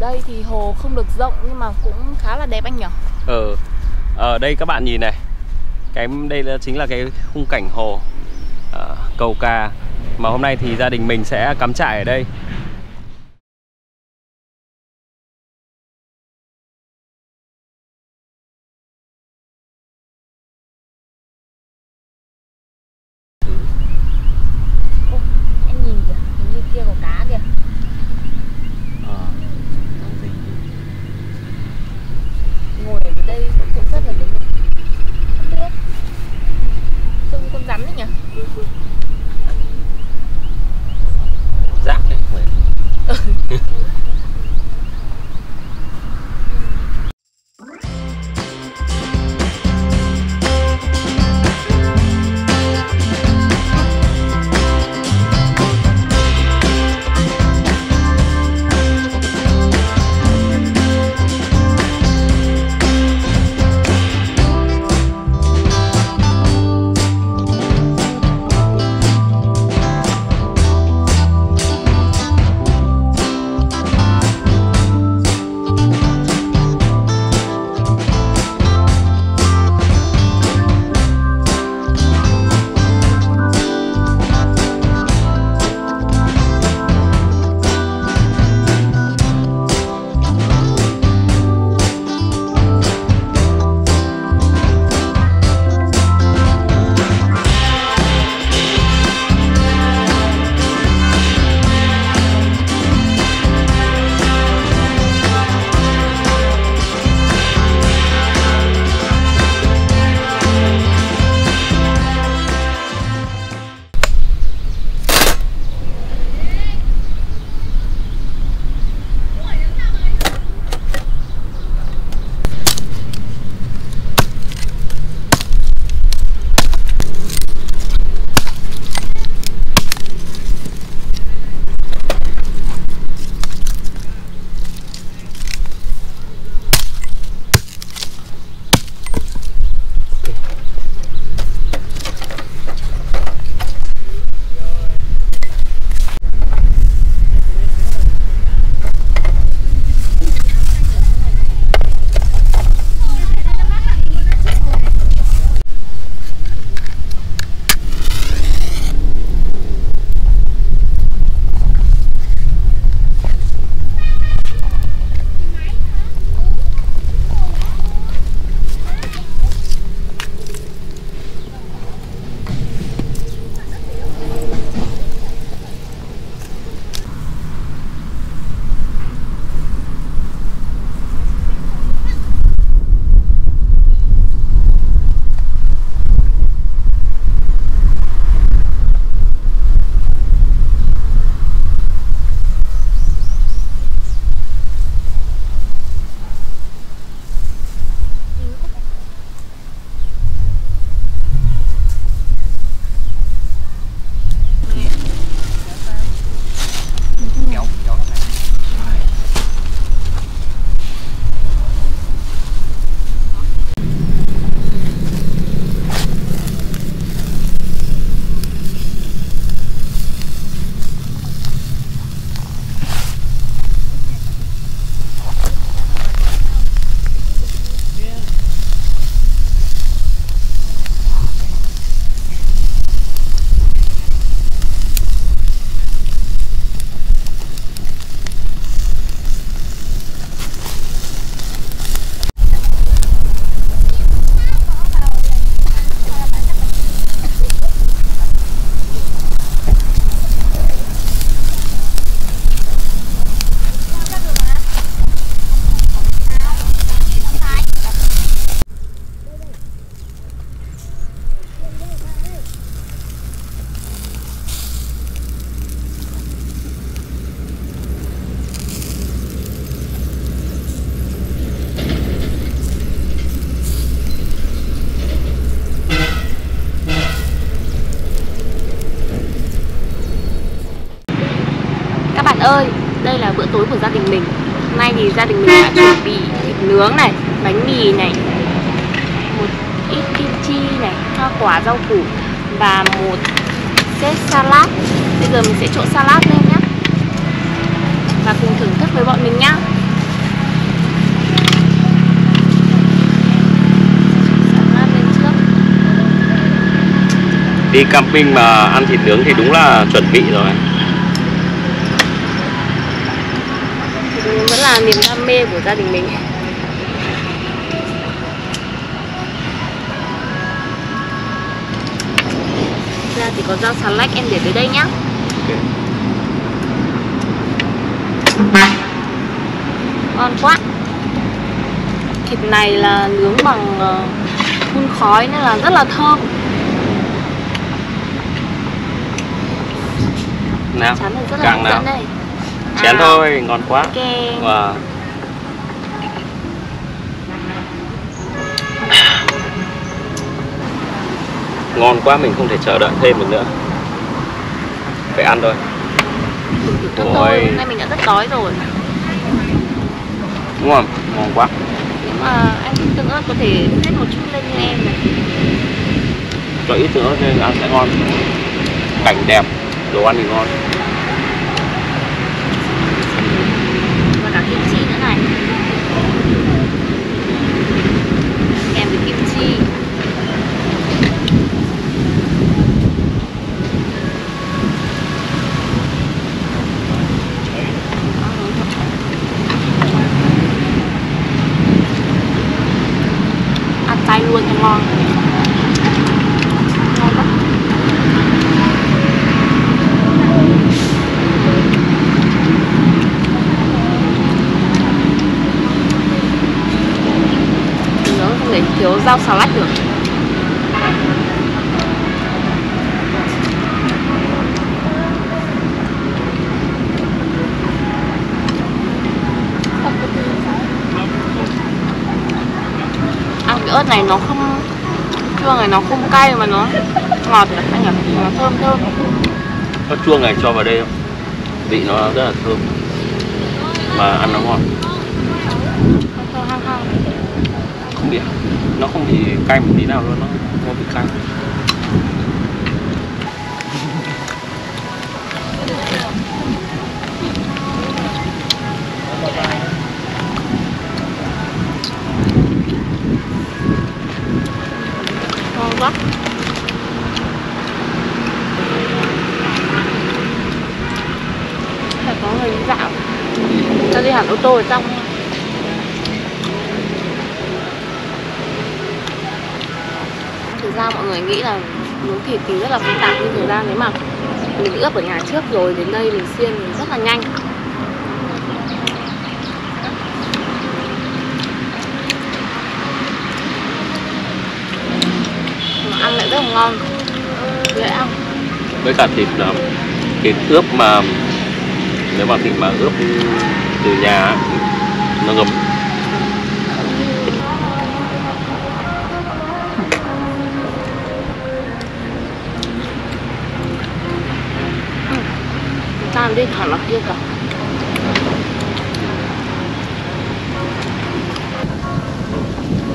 đây thì hồ không được rộng nhưng mà cũng khá là đẹp anh nhỉ? Ở đây các bạn nhìn này, đây là chính là cái khung cảnh hồ Cầu Cà mà hôm nay thì gia đình mình sẽ cắm trại ở đây. Anh nhìn kìa, hình như kia có cá kìa. Ngồi ở đây cũng rất là đứng. Không biết. Trông như con rắn đấy nhỉ? Rác đấy. ơi, đây là bữa tối của gia đình mình. Hôm nay thì gia đình mình đã chuẩn bị thịt nướng này, bánh mì này, một ít kim chi này, hoa quả, rau củ và một set salad. Bây giờ mình sẽ trộn salad lên nhé và cùng thưởng thức với bọn mình nhá. Đi camping mà ăn thịt nướng thì đúng là chuẩn bị rồi. Vẫn là niềm đam mê của gia đình mình. Ra thì có rau xà lách em để tới đây nhá. Ngon quá. Thịt này là nướng bằng hun khói nên là rất là thơm. Nào, chán này rất là càng hấp nào. dẫn đây. Chén thôi, ngon quá. Kem. Wow. Ngon quá, mình không thể chờ đợi thêm được nữa. Phải ăn thôi. Thôi, hôm nay mình đã rất đói rồi. Đúng không? Ngon quá. Nếu mà anh tương ớt có thể hết một chút lên như em này. Cho ít tương ớt nên ăn sẽ ngon. Cảnh đẹp, đồ ăn thì ngon. Và cả kim chi nữa này. Kèm với kim chi. Ăn tay luôn cho ngon. Ngon quá. Không để thiếu rau xà lách được. Ăn cái ớt này nó không chua, này nó không cay mà nó ngọt nữa anh nhỉ, nó thơm thơm. Ớt chuông này cho vào đây không? Vị nó rất là thơm mà ăn nó ngon. Thơm hăng hăng. Không bị, nó không bị cay một tí nào luôn, nó không bị cay. Ngon quá. Phải có người đi dạo. Cho đi hẳn ô tô ở trong. Thực ra mọi người nghĩ là nướng thịt thì rất là phức tạp, nhưng thực ra nếu mà mình ướp ở nhà trước rồi đến đây mình xiên thì rất là nhanh. Mà ăn lại rất là ngon, dễ ăn. Với cả thịt ướp mà nếu mà thịt mà ướp từ nhà ấy, nó ngấm. Tan đi thẳng là kia cả.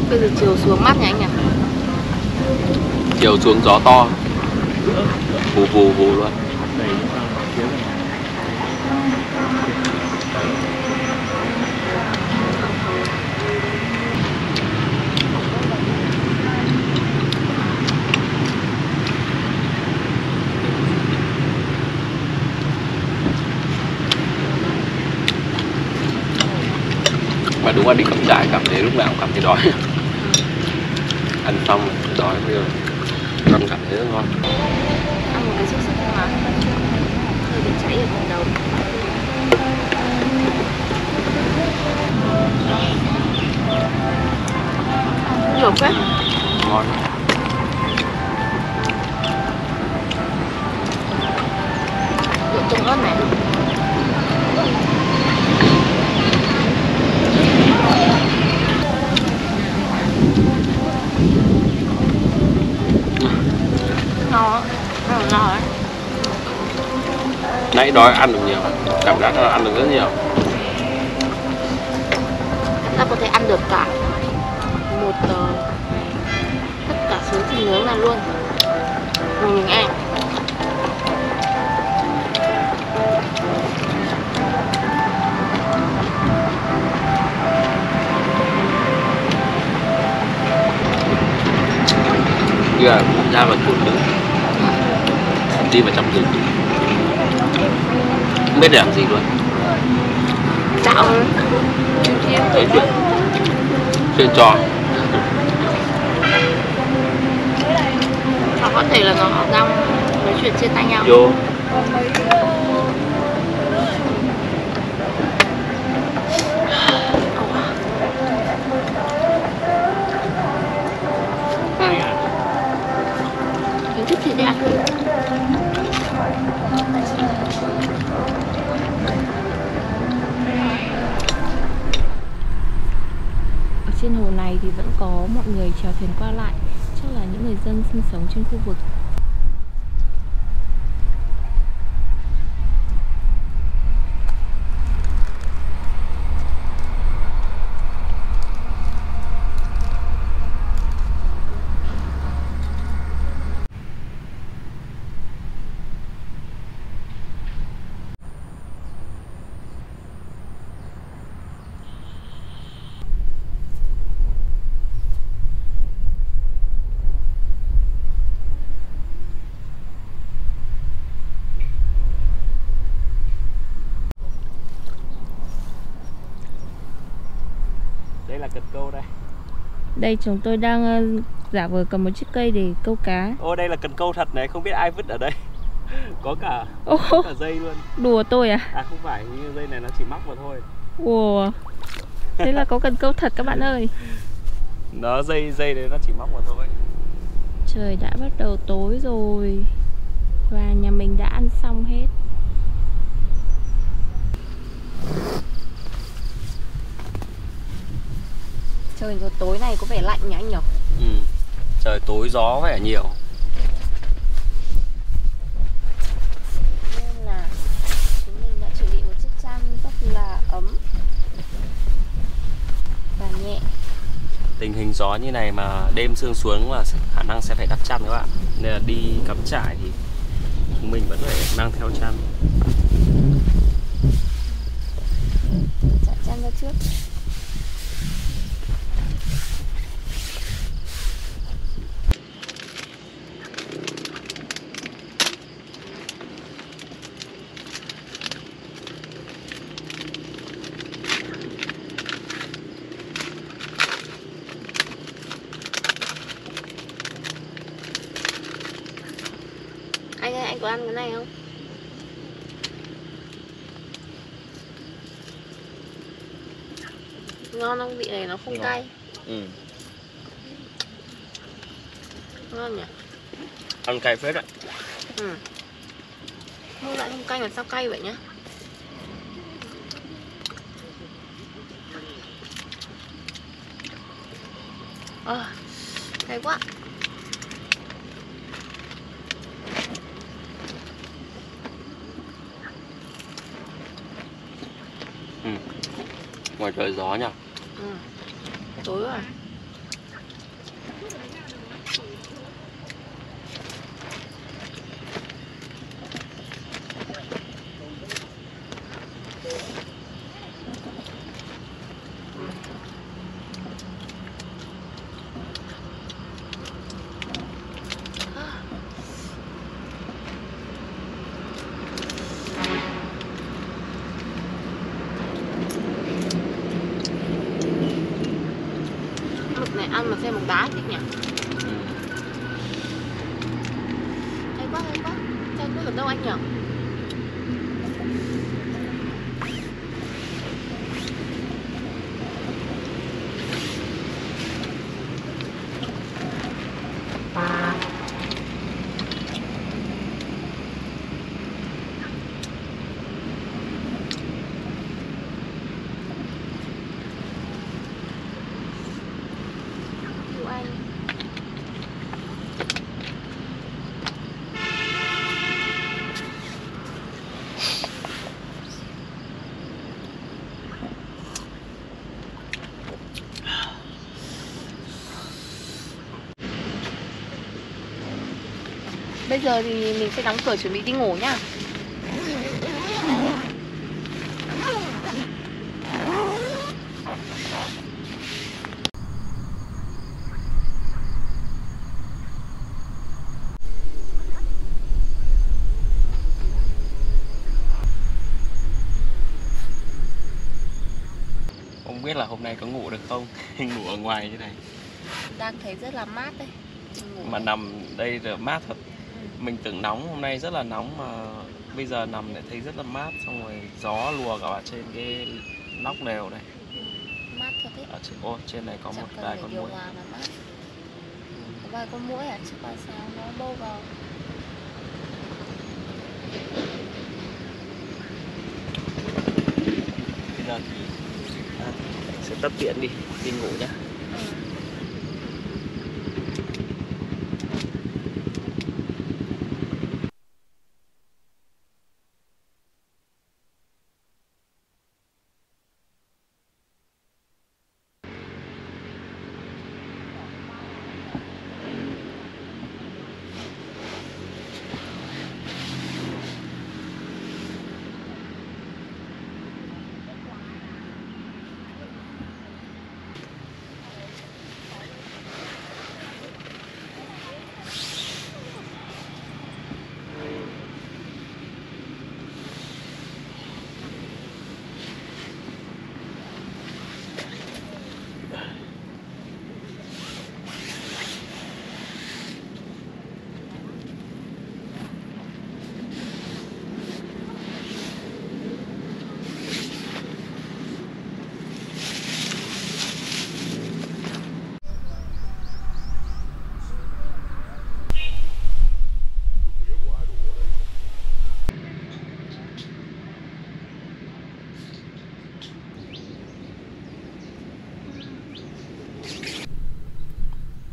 Bây giờ chiều xuống mát nhỉ anh nhỉ? Chiều xuống gió to, vù vù vù luôn. Mà đúng là đi cắm trại cảm thấy lúc nào cũng cảm thấy đói. Ăn xong rồi đói, bây giờ ăn cảm thấy rất ngon. Ăn một cái xúc xích mà hơi bị cháy ở phần đầu. Nhiều phết. Ngon. Độ tương ớt này. Ngon đấy. Nãy đói ăn được nhiều, cảm giác là ăn được rất nhiều. Ta có thể ăn được cả tất cả số thịt nướng này luôn. Mình ăn. Kìa, ra vào chuột nữa. đi vào trong rừng, không biết để làm gì luôn. Dạo Đấy, chuyện trò. Hoặc có thể là nó đang nói chuyện chia tay nhau. Vô. Mình thích thịt ăn. Ở trên hồ này thì vẫn có mọi người chèo thuyền qua lại, chắc là những người dân sinh sống trên khu vực. Đây là cần câu đây. Đây chúng tôi đang giả vờ cầm một chiếc cây để câu cá. Ô, đây là cần câu thật này, không biết ai vứt ở đây. Có cả dây luôn. Đùa tôi à? À không phải, như dây này nó chỉ mắc vào thôi. Ủa, thế là có cần câu thật các bạn ơi. Nó dây đấy nó chỉ móc vào thôi. Trời đã bắt đầu tối rồi và nhà mình đã ăn xong hết. Trời rồi tối này có vẻ lạnh nhỉ anh nhỉ? Ừ. Trời tối gió vẻ nhiều. Nên là chúng mình đã chuẩn bị một chiếc chăn rất là ấm và nhẹ. Tình hình gió như này mà đêm sương xuống là khả năng sẽ phải đắp chăn các bạn. Nên là đi cắm trại thì chúng mình vẫn phải mang theo chăn. Chặn chăn ra trước. Anh ơi, anh có ăn cái này không? Ngon không? Vị này nó không cay. Ừ. Ngon nhỉ? Ăn cay phết ạ. Ừ. Mua lại không cay là sao cay vậy nhá? Cay quá. Ừ. Ngoài trời gió nhỉ? Ừ. Tối rồi. Mực này ăn mà xem mực đá thích nhỉ? Hay quá, hay quá. Sao cứ ở đâu anh nhỉ? Anh bây giờ thì mình sẽ đóng cửa chuẩn bị đi ngủ nhá. Không biết là hôm nay có ngủ được không. Ngủ ở ngoài như này Đang thấy rất là mát đây. Ngủ mà đây. nằm đây là mát thật. Mình tưởng nóng, hôm nay rất là nóng mà bây giờ nằm lại thấy rất là mát. Xong rồi gió lùa cả trên cái nóc lều này. Mát thật đấy. Ở trên này có Chẳng một cần vài phải con điều muỗi. hòa mà mát. Có vài con muỗi à? Chứ tại sao nó bâu vào. Bây giờ thì sẽ tắt điện đi ngủ nhá.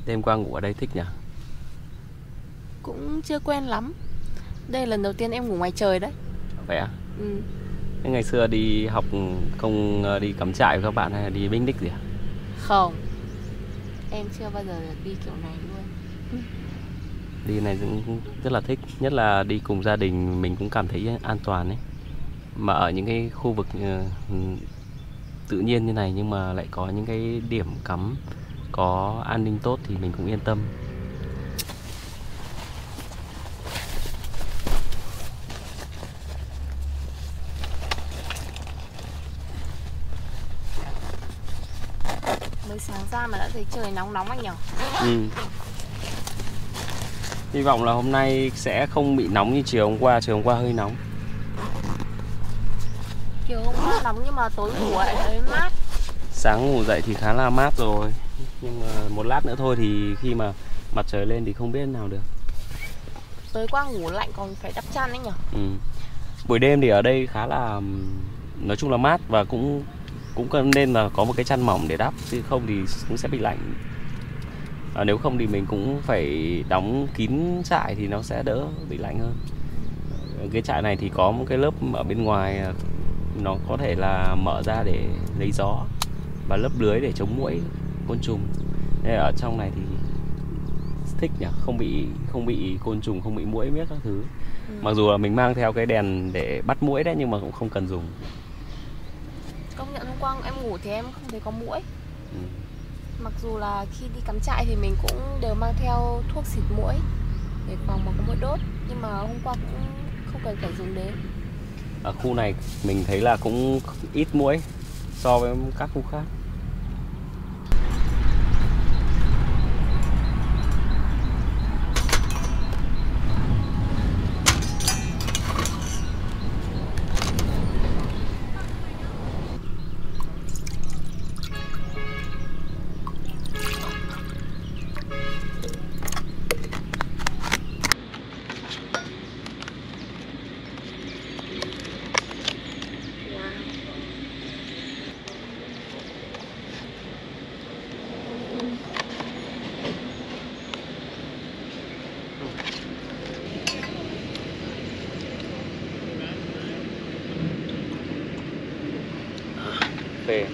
Đêm qua ngủ ở đây thích nhỉ? Cũng chưa quen lắm. Đây là lần đầu tiên em ngủ ngoài trời đấy. Vậy à? Ừ. Thế ngày xưa đi học không đi cắm trại với các bạn hay là đi picnic gì à? Không. Em chưa bao giờ được đi kiểu này luôn. Đi này cũng rất là thích. Nhất là đi cùng gia đình mình cũng cảm thấy an toàn ấy. Mà ở những cái khu vực tự nhiên như này nhưng mà lại có những cái điểm cắm có an ninh tốt thì mình cũng yên tâm. Mới sáng ra mà đã thấy trời nóng nóng anh nhỉ? Hy vọng là hôm nay sẽ không bị nóng như chiều hôm qua hơi nóng. Chiều hôm qua nóng nhưng mà tối ngủ lại thấy mát. Sáng ngủ dậy thì khá là mát rồi. Nhưng mà một lát nữa thôi thì khi mà mặt trời lên thì không biết nào được. Tối qua ngủ lạnh còn phải đắp chăn ấy nhỉ? Buổi đêm thì ở đây khá là nói chung là mát và cũng nên là có một cái chăn mỏng để đắp, chứ không thì cũng sẽ bị lạnh. Nếu không thì mình cũng phải đóng kín trại thì nó sẽ đỡ bị lạnh hơn. Cái trại này thì có một cái lớp ở bên ngoài, nó có thể là mở ra để lấy gió và lớp lưới để chống muỗi, côn trùng. Nên ở trong này thì thích nhỉ, không bị côn trùng, không bị muỗi miếc các thứ. Mặc dù là mình mang theo cái đèn để bắt muỗi đấy nhưng mà cũng không cần dùng. Công nhận hôm qua em ngủ thì em không thấy có muỗi. Mặc dù là khi đi cắm trại thì mình cũng đều mang theo thuốc xịt muỗi để phòng mà có muỗi đốt, nhưng mà hôm qua cũng không cần phải dùng đến. Ở khu này mình thấy là cũng ít muỗi so với các khu khác. Phê.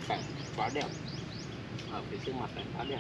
Cảnh quá đẹp. Ở phía trước mặt này quá đẹp.